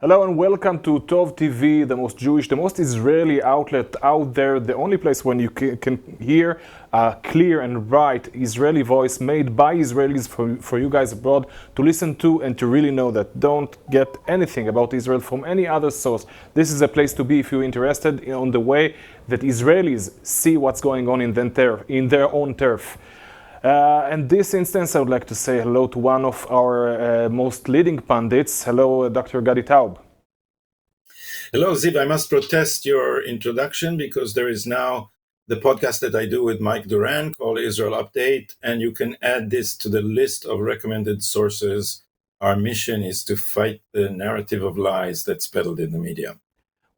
Hello and welcome to Tov TV, the most Jewish, the most Israeli outlet out there, the only place when you can hear a clear and right Israeli voice made by Israelis for you guys abroad to listen to and to really know that. Don't get anything about Israel from any other source. This is a place to be if you're interested on the way that Israelis see what's going on in their own turf. In this instance, I would like to say hello to one of our most leading pundits. Hello, Dr. Gadi Taub. Hello, Ziv. I must protest your introduction because there is now the podcast that I do with Mike Duran called Israel Update, and you can add this to the list of recommended sources. Our mission is to fight the narrative of lies that's peddled in the media.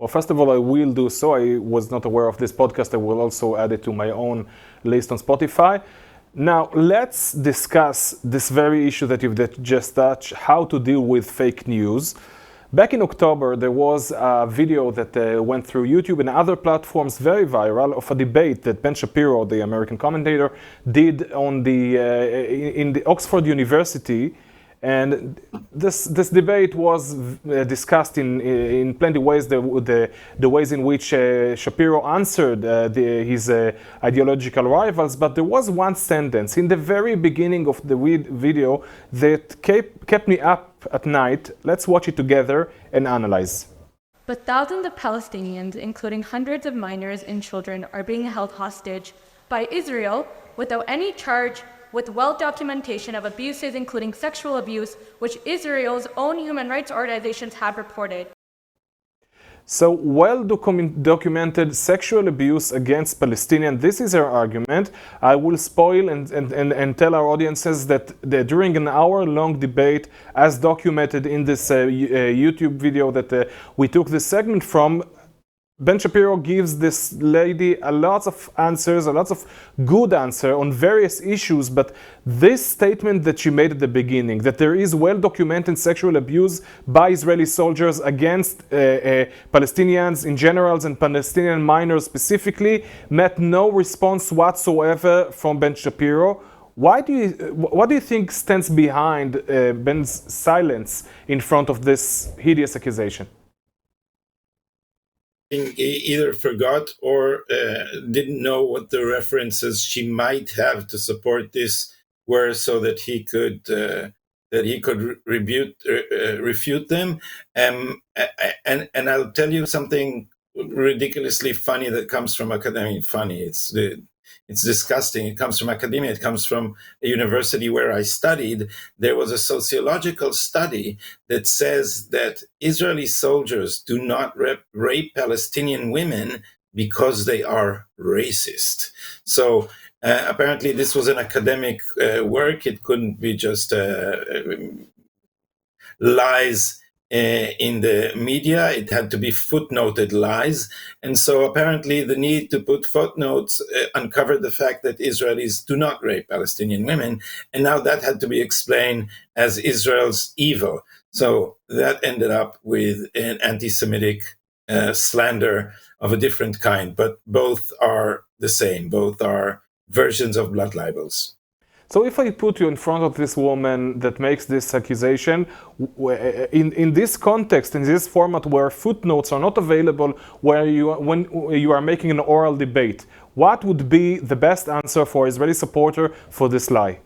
Well, first of all, I will do so. I was not aware of this podcast. I will also add it to my own list on Spotify. Now, let's discuss this very issue that you've just touched, how to deal with fake news. Back in October, there was a video that went through YouTube and other platforms, very viral, of a debate that Ben Shapiro, the American commentator, did on in the Oxford University. And this debate was discussed in plenty of ways, the ways in which Shapiro answered his ideological rivals, but there was one sentence in the very beginning of the video that kept me up at night. Let's watch it together and analyze. But thousands of Palestinians, including hundreds of minors and children, are being held hostage by Israel without any charge, with well-documentation of abuses, including sexual abuse, which Israel's own human rights organizations have reported. So, well-documented sexual abuse against Palestinians, this is our argument. I will spoil and tell our audiences that during an hour-long debate, as documented in this YouTube video that we took this segment from, Ben Shapiro gives this lady a lot of answers, a lot of good answers on various issues, but this statement that she made at the beginning, that there is well-documented sexual abuse by Israeli soldiers against Palestinians in general and Palestinian minors specifically, met no response whatsoever from Ben Shapiro. What do you think stands behind Ben's silence in front of this hideous accusation? Either forgot or didn't know what the references she might have to support this were, so that he could refute them. And I'll tell you something ridiculously funny that comes from academia. It's disgusting. It comes from academia. It comes from a university where I studied. There was a sociological study that says that Israeli soldiers do not rape Palestinian women because they are racist. So apparently this was an academic work. It couldn't be just lies in the media. It had to be footnoted lies. And so apparently the need to put footnotes uncovered the fact that Israelis do not rape Palestinian women. And now that had to be explained as Israel's evil. So that ended up with an anti-Semitic slander of a different kind. But both are the same. Both are versions of blood libels. So if I put you in front of this woman that makes this accusation, in this context, in this format where footnotes are not available, when you are making an oral debate, what would be the best answer for Israeli supporter for this lie?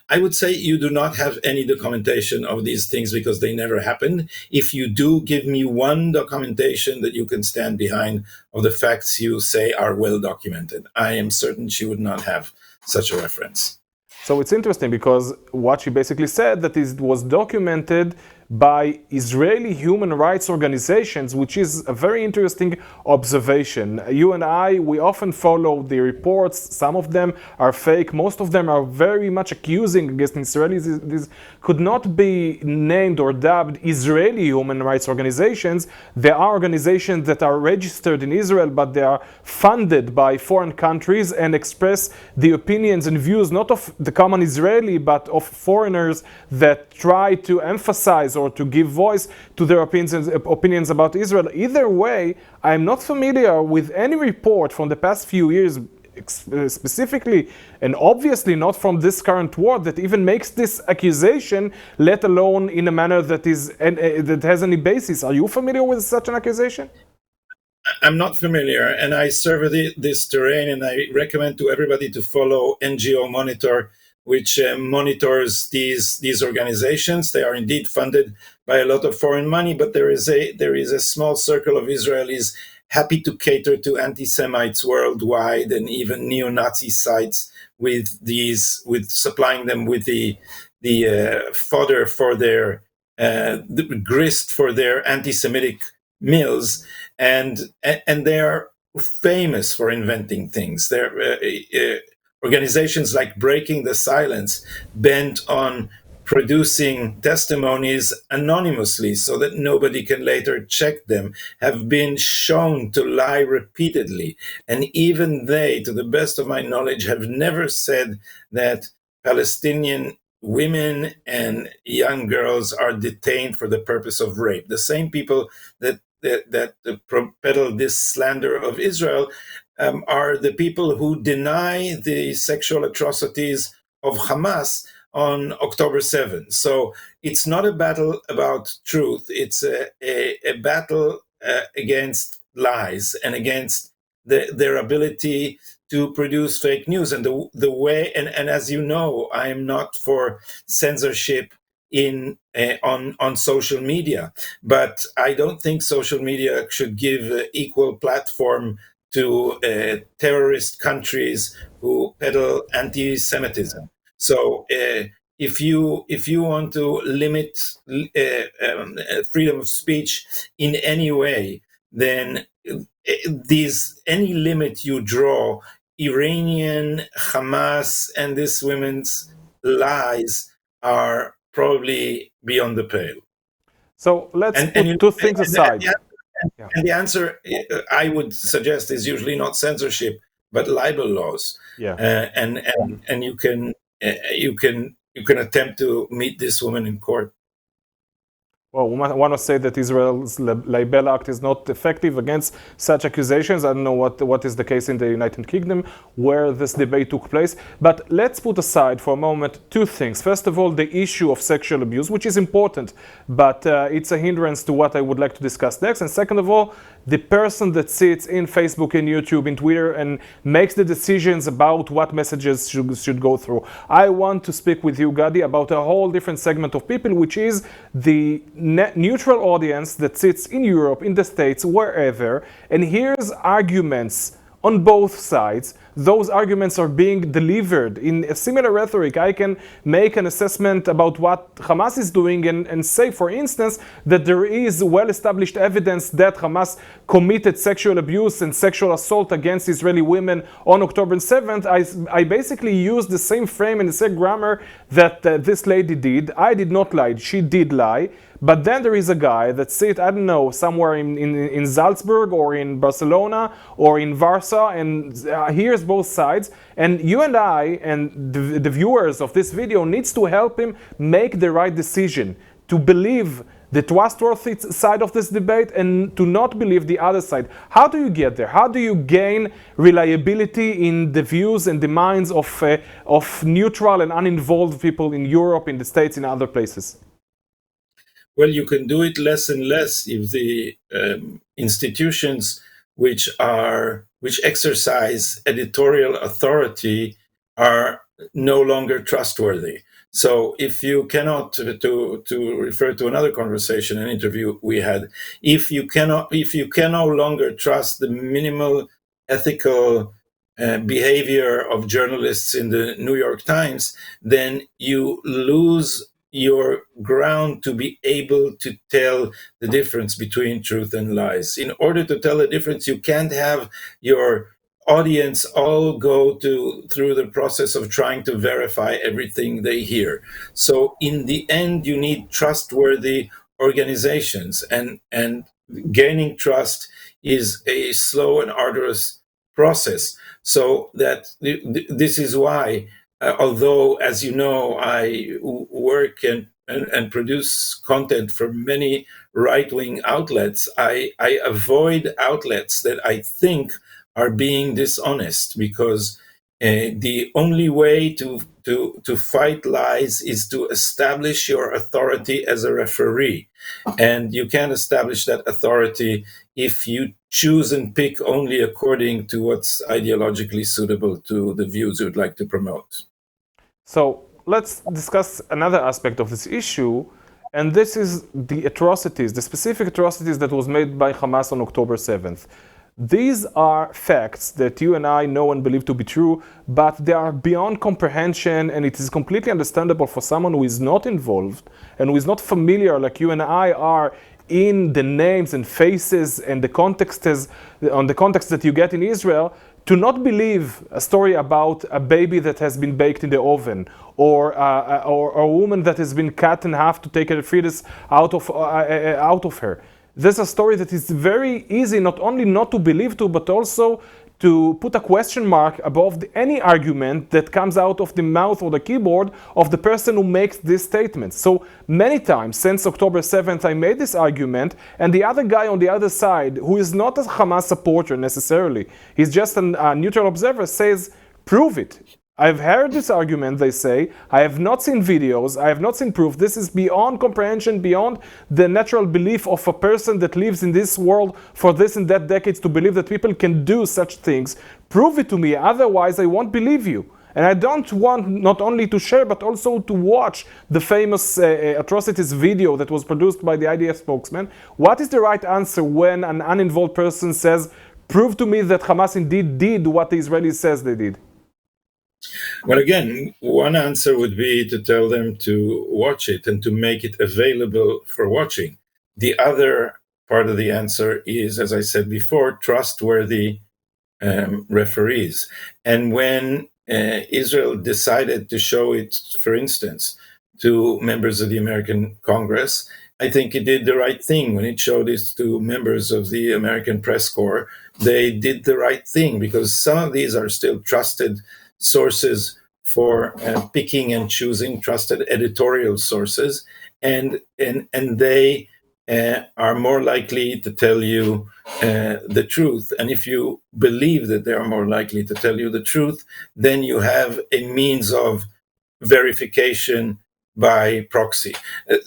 I would say you do not have any documentation of these things because they never happened. If you do, give me one documentation that you can stand behind of the facts you say are well documented. I am certain she would not have such a reference. So it's interesting because what she basically said that it was documented by Israeli human rights organizations, which is a very interesting observation. You and I, we often follow the reports. Some of them are fake. Most of them are very much accusing against Israelis. These could not be named or dubbed Israeli human rights organizations. There are organizations that are registered in Israel, but they are funded by foreign countries and express the opinions and views not of the common Israeli, but of foreigners that try to emphasize or to give voice to their opinions about Israel. Either way, I am not familiar with any report from the past few years, specifically and obviously not from this current war that even makes this accusation, let alone in a manner that that has any basis. Are you familiar with such an accusation? I'm not familiar, and I survey this terrain, and I recommend to everybody to follow NGO Monitor, which monitors these organizations. They are indeed funded by a lot of foreign money, but there is a small circle of Israelis happy to cater to anti-Semites worldwide and even neo-Nazi sites with supplying them with the fodder for their the grist for their anti-Semitic meals, and they are famous for inventing things. They're organizations like Breaking the Silence, bent on producing testimonies anonymously so that nobody can later check them, have been shown to lie repeatedly. And even they, to the best of my knowledge, have never said that Palestinian women and young girls are detained for the purpose of rape. The same people that peddle this slander of Israel are the people who deny the sexual atrocities of Hamas on October 7th. So it's not a battle about truth. It's a battle against lies and against their ability to produce fake news. And the way, and as you know, I am not for censorship on social media, but I don't think social media should give equal platform to terrorist countries who peddle anti-Semitism. So if you want to limit freedom of speech in any way, then any limit you draw, Iranian, Hamas, and this women's lies are probably beyond the pale. So let's put two things aside. And the answer, I would suggest, is usually not censorship, but libel laws. Yeah. And you can attempt to meet this woman in court. Well, we want to say that Israel's libel act is not effective against such accusations. I don't know what is the case in the United Kingdom where this debate took place. But let's put aside for a moment two things. First of all, the issue of sexual abuse, which is important, but it's a hindrance to what I would like to discuss next. And second of all, the person that sits in Facebook and YouTube and Twitter and makes the decisions about what messages should go through. I want to speak with you, Gadi, about a whole different segment of people, which is the neutral audience that sits in Europe, in the States, wherever, and hears arguments on both sides. Those arguments are being delivered in a similar rhetoric. I can make an assessment about what Hamas is doing and say, for instance, that there is well-established evidence that Hamas committed sexual abuse and sexual assault against Israeli women on October 7th. I basically use the same frame and the same grammar that this lady did. I did not lie. She did lie. But then there is a guy that sits, I don't know, somewhere in Salzburg or in Barcelona or in Warsaw and hears both sides. And you and I and the viewers of this video needs to help him make the right decision, to believe the trustworthy side of this debate and to not believe the other side. How do you get there? How do you gain reliability in the views and the minds of neutral and uninvolved people in Europe, in the States, in other places? Well, you can do it less and less if the institutions which exercise editorial authority are no longer trustworthy. So if you cannot, to refer to another conversation, an interview we had, if you can no longer trust the minimal ethical behavior of journalists in the New York Times, then you lose your ground to be able to tell the difference between truth and lies. In order to tell the difference, you can't have your audience all go through the process of trying to verify everything they hear. So in the end, you need trustworthy organizations, and gaining trust is a slow and arduous process. So that this is why, although, as you know, I work and produce content for many right-wing outlets, I avoid outlets that I think are being dishonest, because the only way to fight lies is to establish your authority as a referee. And you can't establish that authority if you choose and pick only according to what's ideologically suitable to the views you would like to promote. So let's discuss another aspect of this issue, and this is the atrocities, the specific atrocities that was made by Hamas on October 7th. These are facts that you and I know and believe to be true, but they are beyond comprehension, and it is completely understandable for someone who is not involved and who is not familiar like you and I are in the names and faces and the context that you get in Israel, to not believe a story about a baby that has been baked in the oven, or a woman that has been cut in half to take a fetus out of her. This is a story that is very easy not only not to believe to, but also to put a question mark above any argument that comes out of the mouth or the keyboard of the person who makes these statements. So many times since October 7th, I made this argument, and the other guy on the other side, who is not a Hamas supporter necessarily, he's just a neutral observer, says, prove it. I've heard this argument, they say. I have not seen videos. I have not seen proof. This is beyond comprehension, beyond the natural belief of a person that lives in this world for this and that decades to believe that people can do such things. Prove it to me. Otherwise, I won't believe you. And I don't want not only to share, but also to watch the famous atrocities video that was produced by the IDF spokesman. What is the right answer when an uninvolved person says, prove to me that Hamas indeed did what the Israelis says they did? Well, again, one answer would be to tell them to watch it and to make it available for watching. The other part of the answer is, as I said before, trustworthy referees. And when Israel decided to show it, for instance, to members of the American Congress, I think it did the right thing. When it showed it to members of the American Press Corps, they did the right thing, because some of these are still trusted sources for picking and choosing, trusted editorial sources, and they are more likely to tell you the truth. And if you believe that they are more likely to tell you the truth, then you have a means of verification by proxy.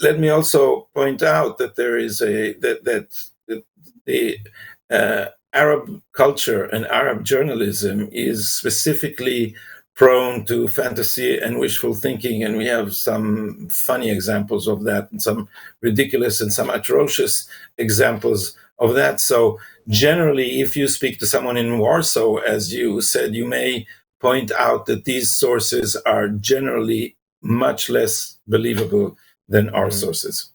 Let me also point out that there is the Arab culture and Arab journalism is specifically prone to fantasy and wishful thinking, and we have some funny examples of that, and some ridiculous and some atrocious examples of that. So generally, if you speak to someone in Warsaw, as you said, you may point out that these sources are generally much less believable than our sources.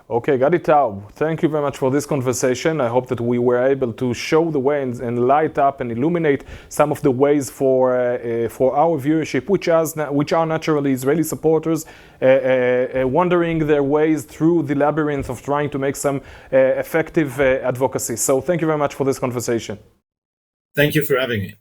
Okay, Gadi Taub, thank you very much for this conversation. I hope that we were able to show the way and light up and illuminate some of the ways for our viewership, which are naturally Israeli supporters, wandering their ways through the labyrinth of trying to make some effective advocacy. So thank you very much for this conversation. Thank you for having me.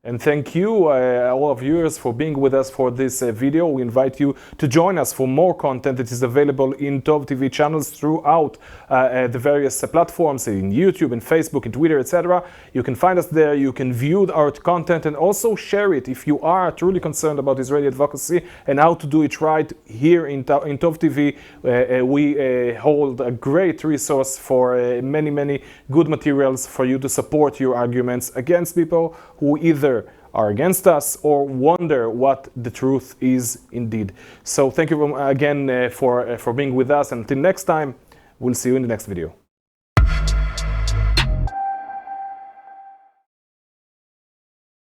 And thank you, all our viewers, for being with us for this video. We invite you to join us for more content that is available in Tov TV channels throughout the various platforms, in YouTube, in Facebook, in Twitter, etc. You can find us there. You can view our content and also share it if you are truly concerned about Israeli advocacy and how to do it right. Here in Tov TV, we hold a great resource for many good materials for you to support your arguments against people who either are against us or wonder what the truth is indeed. So thank you again for being with us. And until next time, we'll see you in the next video.